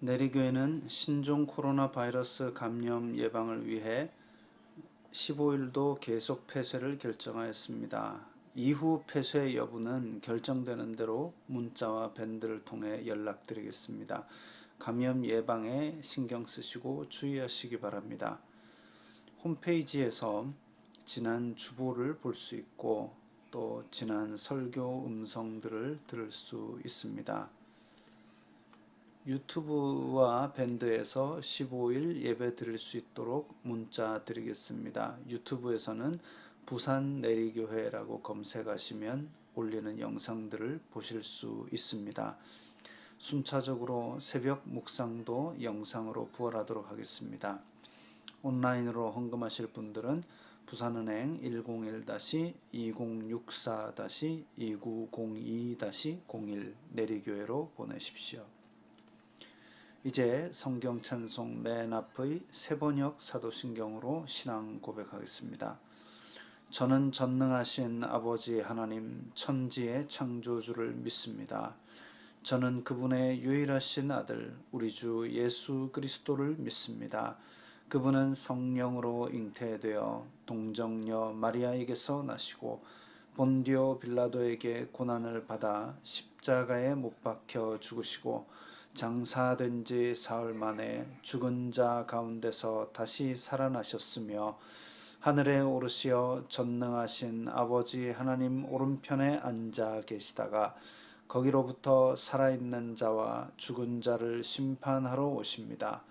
내리교회는 신종 코로나 바이러스 감염 예방을 위해 15일도 계속 폐쇄를 결정하였습니다. 이후 폐쇄 여부는 결정되는 대로 문자와 밴드를 통해 연락드리겠습니다. 감염 예방에 신경 쓰시고 주의하시기 바랍니다. 홈페이지에서 지난 주보를 볼 수 있고 또 지난 설교 음성들을 들을 수 있습니다. 유튜브와 밴드에서 15일 예배 드릴 수 있도록 문자 드리겠습니다. 유튜브에서는 부산 내리교회라고 검색하시면 올리는 영상들을 보실 수 있습니다. 순차적으로 새벽 묵상도 영상으로 부활하도록 하겠습니다. 온라인으로 헌금하실 분들은 부산은행 101-2064-2902-01 내리교회로 보내십시오. 이제 성경 찬송 맨 앞의 세번역 사도신경으로 신앙 고백하겠습니다. 저는 전능하신 아버지 하나님 천지의 창조주를 믿습니다. 저는 그분의 유일하신 아들 우리 주 예수 그리스도를 믿습니다. 그분은 성령으로 잉태되어 동정녀 마리아에게서 나시고 본디오 빌라도에게 고난을 받아 십자가에 못 박혀 죽으시고 장사된 지 사흘 만에 죽은 자 가운데서 다시 살아나셨으며 하늘에 오르시어 전능하신 아버지 하나님 오른편에 앉아 계시다가 거기로부터 살아있는 자와 죽은 자를 심판하러 오십니다.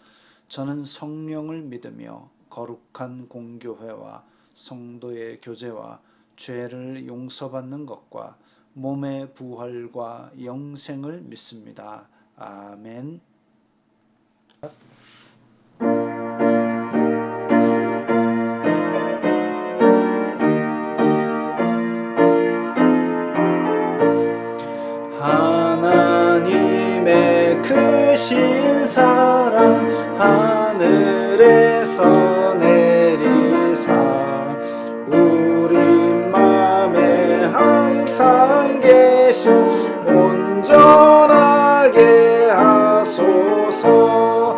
저는 성령을 믿으며 거룩한 공교회와 성도의 교제와 죄를 용서받는 것과 몸의 부활과 영생을 믿습니다. 아멘. 하나님의 크신 사랑 하늘에서 내리사 우리 맘에 항상 계셔 온전하게 하소서.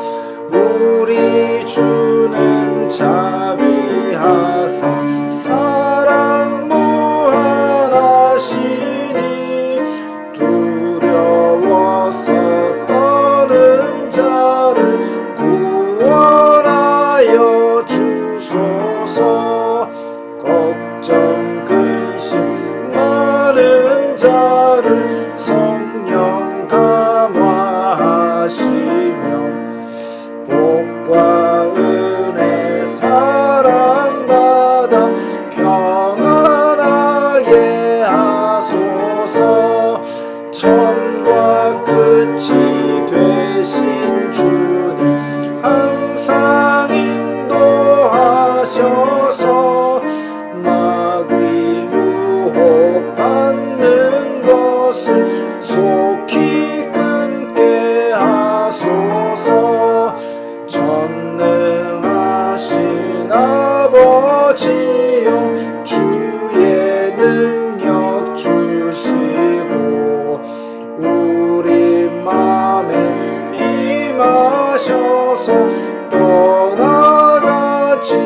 우리 주는 자비하사 사랑 무한하시니 두려워서 떠는 자를 구원하여 주소서. 걱정 근심 많은 자를 성령 감화하시며 복과 은혜 사랑받아 평안하게 하소서. 처음과 끝이 되신 주님 항상 인도하셔서 마귀 유혹받는 것을 속히 끊게 하소서. 전능하신 아버지여 주의 능력 주시고 우리 맘에 임하셔서 떠나가지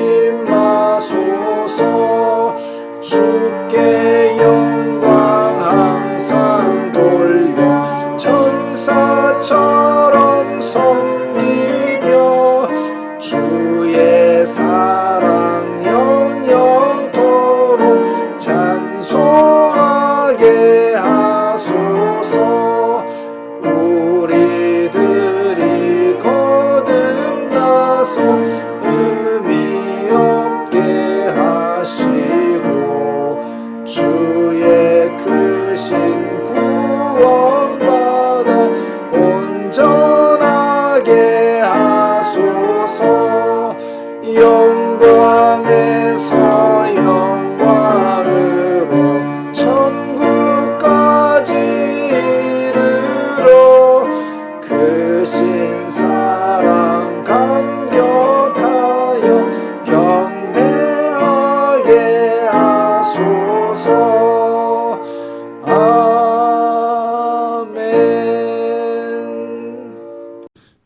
마소서. 주께 영광 항상 돌려 천사처럼 섬기며 주의 사랑 영영토록 찬송하게 하소서. 우리들이 거듭나서 의미 없게 하시고 주의 크신 구원받아 온전하게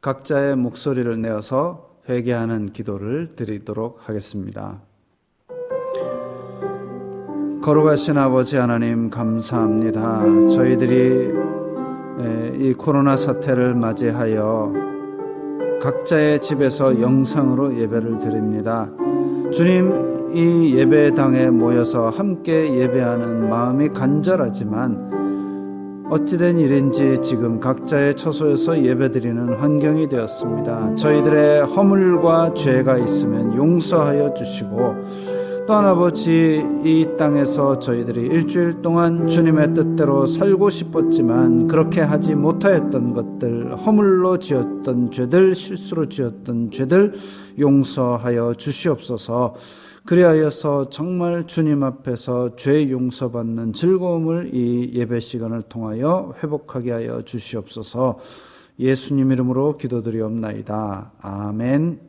각자의 목소리를 내어서 회개하는 기도를 드리도록 하겠습니다. 거룩하신 아버지 하나님, 감사합니다. 저희들이 이 코로나 사태를 맞이하여 각자의 집에서 영상으로 예배를 드립니다. 주님, 이 예배당에 모여서 함께 예배하는 마음이 간절하지만 어찌된 일인지 지금 각자의 처소에서 예배드리는 환경이 되었습니다. 저희들의 허물과 죄가 있으면 용서하여 주시고, 또한 아버지, 이 땅에서 저희들이 일주일 동안 주님의 뜻대로 살고 싶었지만 그렇게 하지 못하였던 것들, 허물로 지었던 죄들, 실수로 지었던 죄들 용서하여 주시옵소서. 그리하여서 정말 주님 앞에서 죄 용서받는 즐거움을 이 예배 시간을 통하여 회복하게 하여 주시옵소서. 예수님 이름으로 기도드리옵나이다. 아멘.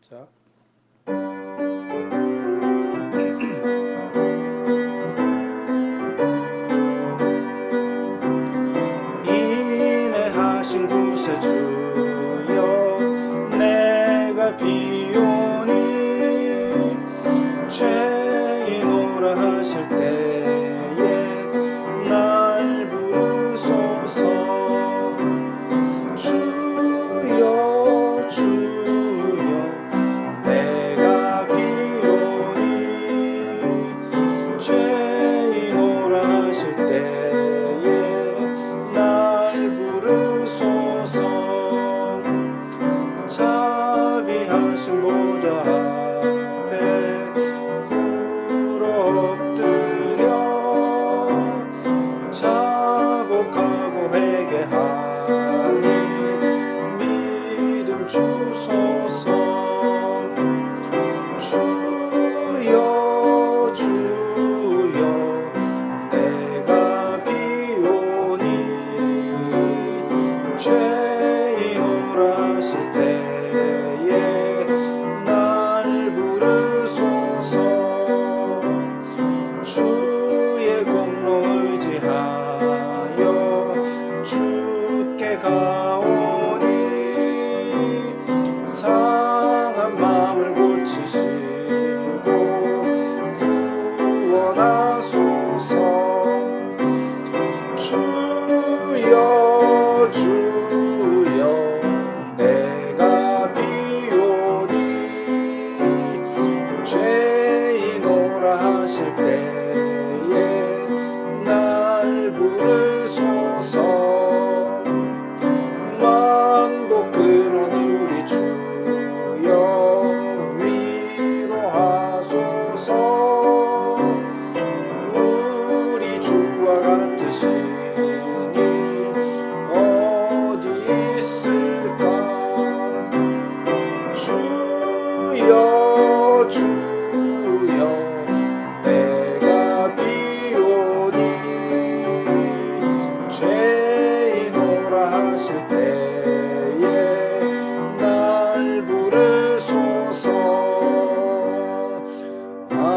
자. 인내하신 구세주여, 내가 비오니 죄인오라 하실 때에 날 부르소서. 주여 주여, 내가 비오니 죄인오라 하실 때에 날 부르소서. 자비하신 보좌 자복하고 회개하니 믿음 주소서. 주여 주여, 내가 비오니 죄인오라 하실 때에 날 부르소서. 주의 공로 의지하여 주께 가오니 상한 마음을 고치시고 구원하소서. 주여 주여, 내가 비오니 죄인오라 하실 때에 날 부르소서. 만복 근원 우리 주여, 위로하소서. 우리 주와 같으시니 어디 있을까. 주여 주여, 내가 비오니 죄인오라 하실 때에 날 부르소서. 아멘.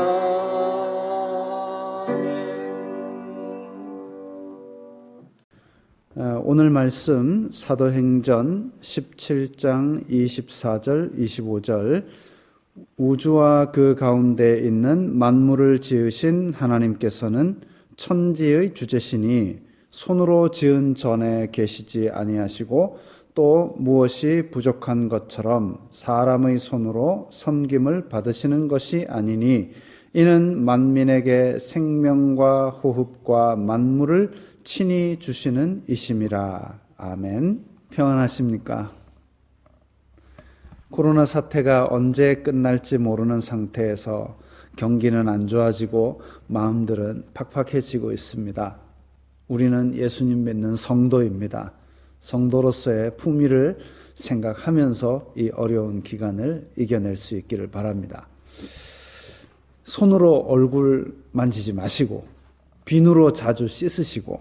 오늘 말씀 사도행전 17장 24절 25절, 우주와 그 가운데 있는 만물을 지으신 하나님께서는 천지의 주제시니 손으로 지은 전에 계시지 아니하시고 또 무엇이 부족한 것처럼 사람의 손으로 섬김을 받으시는 것이 아니니 이는 만민에게 생명과 호흡과 만물을 친히 주시는 이심이라. 아멘. 평안하십니까? 코로나 사태가 언제 끝날지 모르는 상태에서 경기는 안 좋아지고 마음들은 팍팍해지고 있습니다. 우리는 예수님 믿는 성도입니다. 성도로서의 품위를 생각하면서 이 어려운 기간을 이겨낼 수 있기를 바랍니다. 손으로 얼굴 만지지 마시고 비누로 자주 씻으시고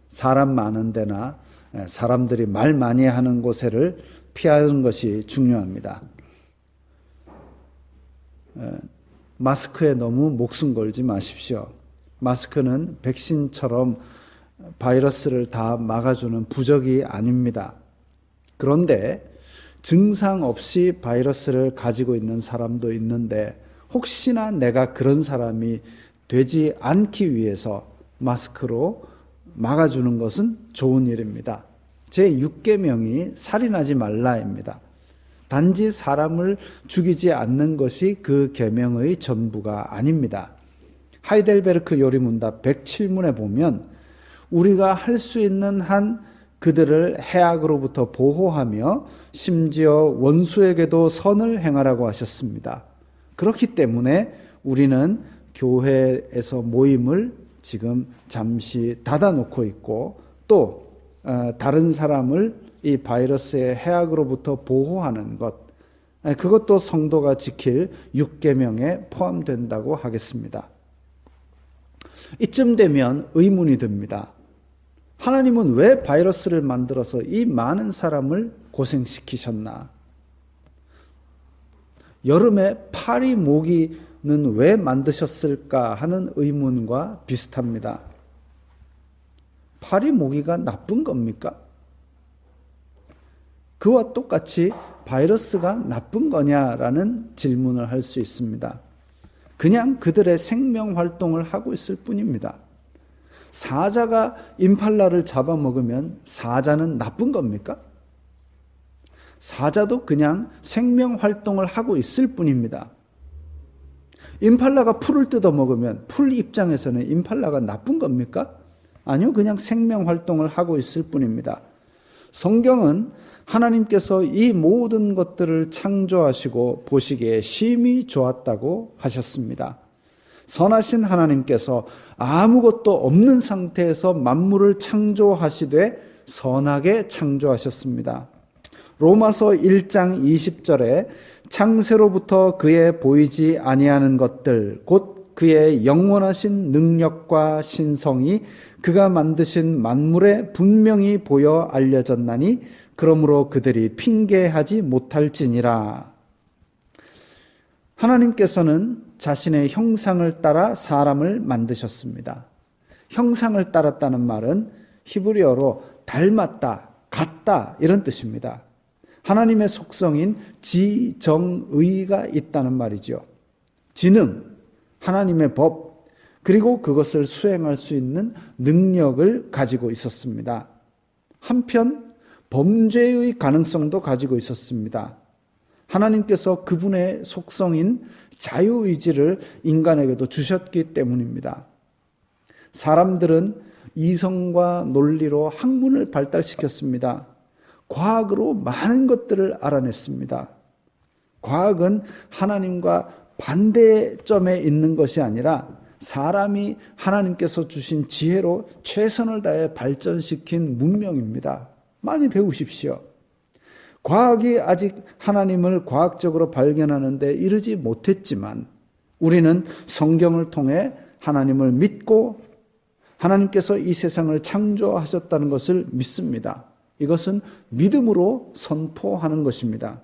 사람 많은 데나 사람들이 말 많이 하는 곳을 피하는 것이 중요합니다. 마스크에 너무 목숨 걸지 마십시오. 마스크는 백신처럼 바이러스를 다 막아주는 부적이 아닙니다. 그런데 증상 없이 바이러스를 가지고 있는 사람도 있는데 혹시나 내가 그런 사람이 되지 않기 위해서 마스크로 막아주는 것은 좋은 일입니다. 제6계명이 살인하지 말라입니다. 단지 사람을 죽이지 않는 것이 그 계명의 전부가 아닙니다. 하이델베르크 요리문답 107문에 보면 우리가 할 수 있는 한 그들을 해악으로부터 보호하며 심지어 원수에게도 선을 행하라고 하셨습니다. 그렇기 때문에 우리는 교회에서 모임을 지금 잠시 닫아놓고 있고 또 다른 사람을 이 바이러스의 해악으로부터 보호하는 것, 그것도 성도가 지킬 6계명에 포함된다고 하겠습니다. 이쯤 되면 의문이 듭니다. 하나님은 왜 바이러스를 만들어서 이 많은 사람을 고생시키셨나? 여름에 파리 모기는 왜 만드셨을까 하는 의문과 비슷합니다. 파리 모기가 나쁜 겁니까? 그와 똑같이 바이러스가 나쁜 거냐라는 질문을 할 수 있습니다. 그냥 그들의 생명 활동을 하고 있을 뿐입니다. 사자가 임팔라를 잡아먹으면 사자는 나쁜 겁니까? 사자도 그냥 생명 활동을 하고 있을 뿐입니다. 임팔라가 풀을 뜯어먹으면 풀 입장에서는 임팔라가 나쁜 겁니까? 아니요, 그냥 생명 활동을 하고 있을 뿐입니다. 성경은 하나님께서 이 모든 것들을 창조하시고 보시기에 심히 좋았다고 하셨습니다. 선하신 하나님께서 아무것도 없는 상태에서 만물을 창조하시되 선하게 창조하셨습니다. 로마서 1장 20절에 창세로부터 그의 보이지 아니하는 것들 곧 그의 영원하신 능력과 신성이 그가 만드신 만물에 분명히 보여 알려졌나니 그러므로 그들이 핑계하지 못할지니라. 하나님께서는 자신의 형상을 따라 사람을 만드셨습니다. 형상을 따랐다는 말은 히브리어로 닮았다, 같다 이런 뜻입니다. 하나님의 속성인 지정의가 있다는 말이죠. 지능, 하나님의 법, 그리고 그것을 수행할 수 있는 능력을 가지고 있었습니다. 한편 범죄의 가능성도 가지고 있었습니다. 하나님께서 그분의 속성인 자유의지를 인간에게도 주셨기 때문입니다. 사람들은 이성과 논리로 학문을 발달시켰습니다. 과학으로 많은 것들을 알아냈습니다. 과학은 하나님과 반대점에 있는 것이 아니라 사람이 하나님께서 주신 지혜로 최선을 다해 발전시킨 문명입니다. 많이 배우십시오. 과학이 아직 하나님을 과학적으로 발견하는 데 이르지 못했지만 우리는 성경을 통해 하나님을 믿고 하나님께서 이 세상을 창조하셨다는 것을 믿습니다. 이것은 믿음으로 선포하는 것입니다.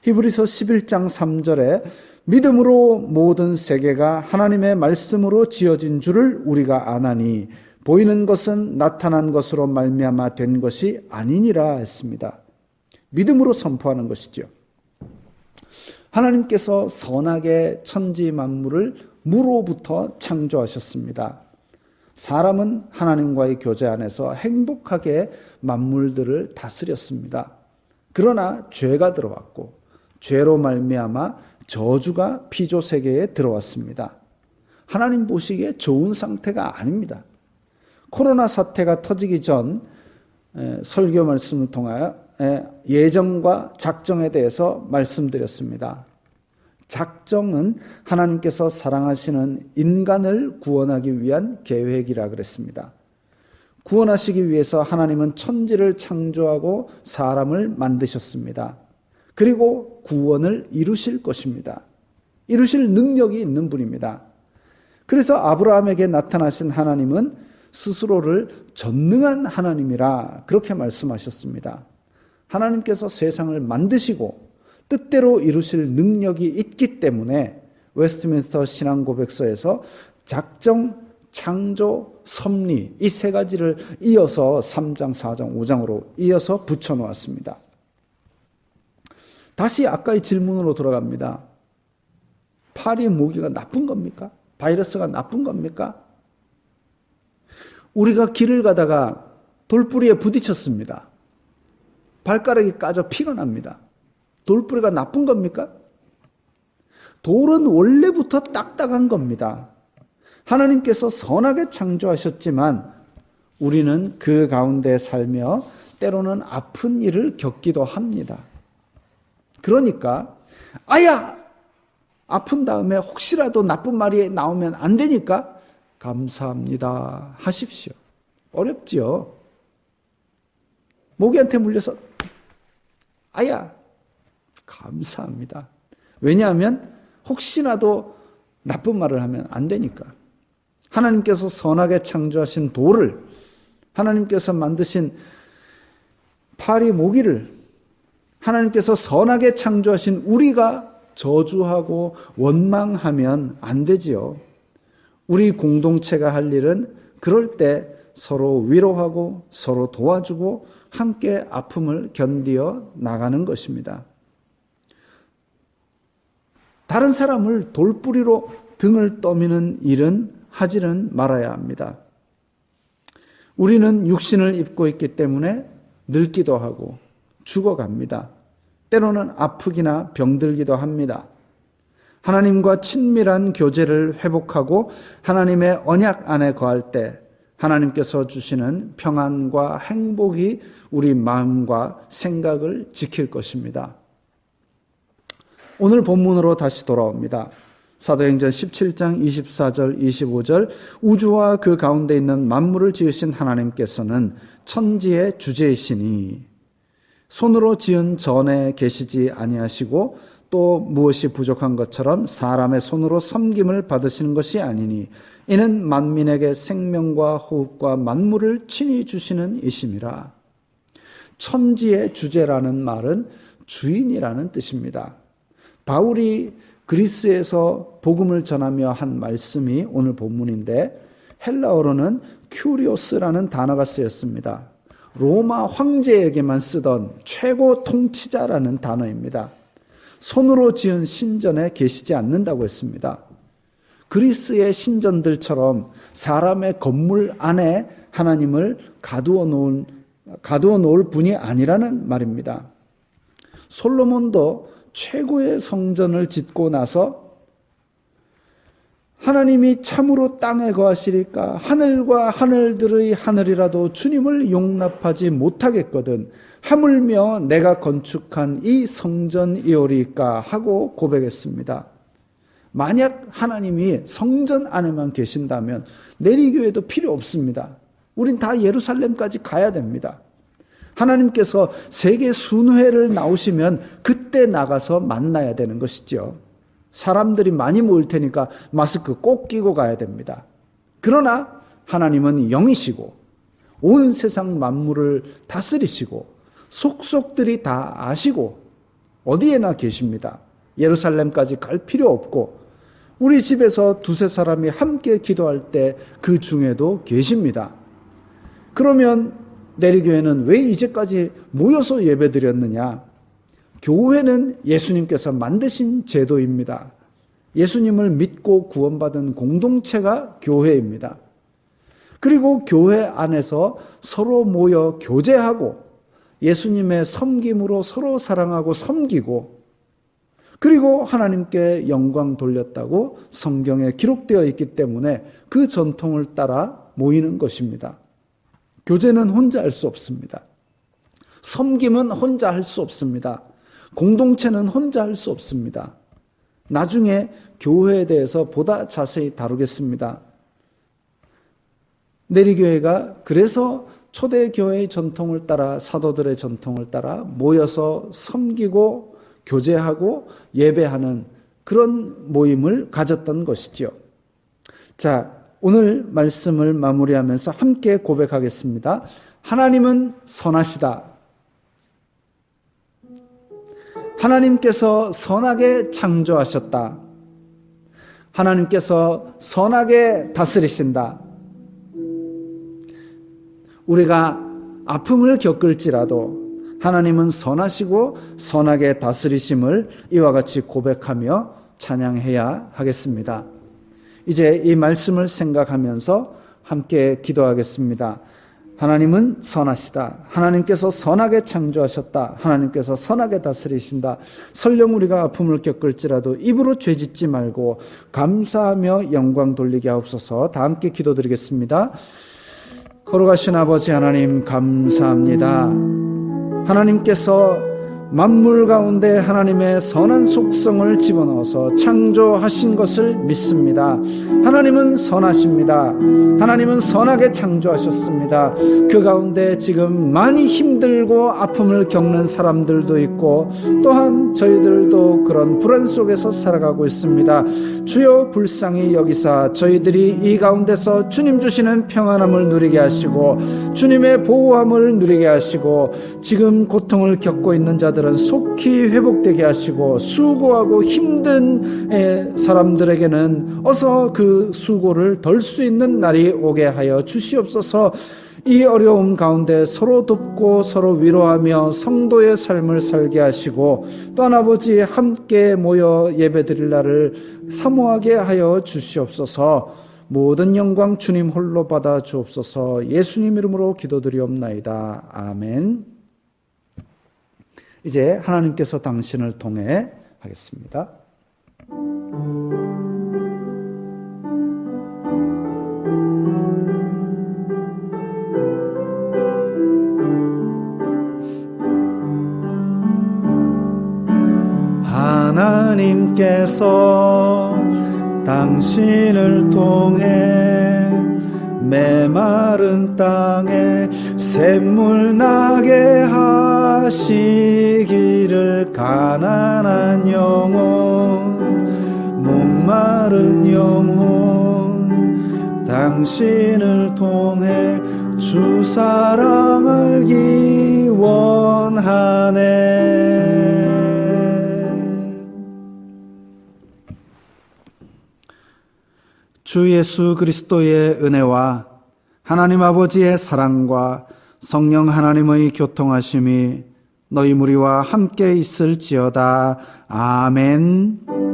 히브리서 11장 3절에 믿음으로 모든 세계가 하나님의 말씀으로 지어진 줄을 우리가 아나니 보이는 것은 나타난 것으로 말미암아 된 것이 아니니라 했습니다. 믿음으로 선포하는 것이죠. 하나님께서 선하게 천지 만물을 무로부터 창조하셨습니다. 사람은 하나님과의 교제 안에서 행복하게 만물들을 다스렸습니다. 그러나 죄가 들어왔고 죄로 말미암아 저주가 피조 세계에 들어왔습니다. 하나님 보시기에 좋은 상태가 아닙니다. 코로나 사태가 터지기 전 설교 말씀을 통하여 예정과 작정에 대해서 말씀드렸습니다. 작정은 하나님께서 사랑하시는 인간을 구원하기 위한 계획이라 그랬습니다. 구원하시기 위해서 하나님은 천지를 창조하고 사람을 만드셨습니다. 그리고 구원을 이루실 것입니다. 이루실 능력이 있는 분입니다. 그래서 아브라함에게 나타나신 하나님은 스스로를 전능한 하나님이라 그렇게 말씀하셨습니다. 하나님께서 세상을 만드시고 뜻대로 이루실 능력이 있기 때문에 웨스트민스터 신앙고백서에서 작정, 창조, 섭리 이 세 가지를 이어서 3장, 4장, 5장으로 이어서 붙여놓았습니다. 다시 아까의 질문으로 돌아갑니다. 파리 모기가 나쁜 겁니까? 바이러스가 나쁜 겁니까? 우리가 길을 가다가 돌뿌리에 부딪혔습니다. 발가락이 까져 피가 납니다. 돌뿌리가 나쁜 겁니까? 돌은 원래부터 딱딱한 겁니다. 하나님께서 선하게 창조하셨지만 우리는 그 가운데 살며 때로는 아픈 일을 겪기도 합니다. 그러니까 아야! 아픈 다음에 혹시라도 나쁜 말이 나오면 안 되니까 감사합니다 하십시오. 어렵지요. 모기한테 물려서 아야! 감사합니다. 왜냐하면 혹시라도 나쁜 말을 하면 안 되니까. 하나님께서 선하게 창조하신 돌을, 하나님께서 만드신 파리 모기를 하나님께서 선하게 창조하신 우리가 저주하고 원망하면 안 되지요. 우리 공동체가 할 일은 그럴 때 서로 위로하고 서로 도와주고 함께 아픔을 견디어 나가는 것입니다. 다른 사람을 돌뿌리로 등을 떠미는 일은 하지는 말아야 합니다. 우리는 육신을 입고 있기 때문에 늙기도 하고 죽어갑니다. 때로는 아프기나 병들기도 합니다. 하나님과 친밀한 교제를 회복하고 하나님의 언약 안에 거할 때 하나님께서 주시는 평안과 행복이 우리 마음과 생각을 지킬 것입니다. 오늘 본문으로 다시 돌아옵니다. 사도행전 17장 24절 25절 우주와 그 가운데 있는 만물을 지으신 하나님께서는 천지의 주제이시니 손으로 지은 전에 계시지 아니하시고 또 무엇이 부족한 것처럼 사람의 손으로 섬김을 받으시는 것이 아니니 이는 만민에게 생명과 호흡과 만물을 친히 주시는 이심이라. 천지의 주제라는 말은 주인이라는 뜻입니다. 바울이 그리스에서 복음을 전하며 한 말씀이 오늘 본문인데 헬라어로는 큐리오스라는 단어가 쓰였습니다. 로마 황제에게만 쓰던 최고 통치자라는 단어입니다. 손으로 지은 신전에 계시지 않는다고 했습니다. 그리스의 신전들처럼 사람의 건물 안에 하나님을 가두어 놓을 분이 아니라는 말입니다. 솔로몬도 최고의 성전을 짓고 나서 하나님이 참으로 땅에 거하시리까 하늘과 하늘들의 하늘이라도 주님을 용납하지 못하겠거든 하물며 내가 건축한 이 성전이오리까 하고 고백했습니다. 만약 하나님이 성전 안에만 계신다면 내리교회도 필요 없습니다. 우린 다 예루살렘까지 가야 됩니다. 하나님께서 세계 순회를 나오시면 그때 나가서 만나야 되는 것이죠. 사람들이 많이 모일 테니까 마스크 꼭 끼고 가야 됩니다. 그러나 하나님은 영이시고 온 세상 만물을 다스리시고 속속들이 다 아시고 어디에나 계십니다. 예루살렘까지 갈 필요 없고 우리 집에서 두세 사람이 함께 기도할 때 그 중에도 계십니다. 그러면 내리교회는 왜 이제까지 모여서 예배드렸느냐? 교회는 예수님께서 만드신 제도입니다. 예수님을 믿고 구원받은 공동체가 교회입니다. 그리고 교회 안에서 서로 모여 교제하고 예수님의 섬김으로 서로 사랑하고 섬기고 그리고 하나님께 영광 돌렸다고 성경에 기록되어 있기 때문에 그 전통을 따라 모이는 것입니다. 교제는 혼자 할 수 없습니다. 섬김은 혼자 할 수 없습니다. 공동체는 혼자 할 수 없습니다. 나중에 교회에 대해서 보다 자세히 다루겠습니다. 내리교회가 그래서 초대교회의 전통을 따라 사도들의 전통을 따라 모여서 섬기고 교제하고 예배하는 그런 모임을 가졌던 것이죠. 자, 오늘 말씀을 마무리하면서 함께 고백하겠습니다. 하나님은 선하시다. 하나님께서 선하게 창조하셨다. 하나님께서 선하게 다스리신다. 우리가 아픔을 겪을지라도 하나님은 선하시고 선하게 다스리심을 이와 같이 고백하며 찬양해야 하겠습니다. 이제 이 말씀을 생각하면서 함께 기도하겠습니다. 하나님은 선하시다. 하나님께서 선하게 창조하셨다. 하나님께서 선하게 다스리신다. 설령 우리가 아픔을 겪을지라도 입으로 죄짓지 말고 감사하며 영광 돌리게 하옵소서. 다 함께 기도드리겠습니다. 거룩하신 아버지 하나님 감사합니다. 하나님께서 만물 가운데 하나님의 선한 속성을 집어넣어서 창조하신 것을 믿습니다. 하나님은 선하십니다. 하나님은 선하게 창조하셨습니다. 그 가운데 지금 많이 힘들고 아픔을 겪는 사람들도 있고 또한 저희들도 그런 불안 속에서 살아가고 있습니다. 주여 불쌍히 여기사 저희들이 이 가운데서 주님 주시는 평안함을 누리게 하시고 주님의 보호함을 누리게 하시고 지금 고통을 겪고 있는 자들 속히 회복되게 하시고 수고하고 힘든 사람들에게는 어서 그 수고를 덜 수 있는 날이 오게 하여 주시옵소서. 이 어려움 가운데 서로 돕고 서로 위로하며 성도의 삶을 살게 하시고 또한 아버지 함께 모여 예배드릴 날을 사모하게 하여 주시옵소서. 모든 영광 주님 홀로 받아 주옵소서. 예수님 이름으로 기도드리옵나이다. 아멘. 이제 하나님께서 당신을 통해 하겠습니다. 하나님께서 당신을 통해 메마른 땅에 샘물 나게 하시기를 가난한 영혼 목마른 영혼 당신을 통해 주 사랑 알기 원하네. 주 예수 그리스도의 은혜와 하나님 아버지의 사랑과 성령 하나님의 교통하심이 너희 무리와 함께 있을지어다. 아멘.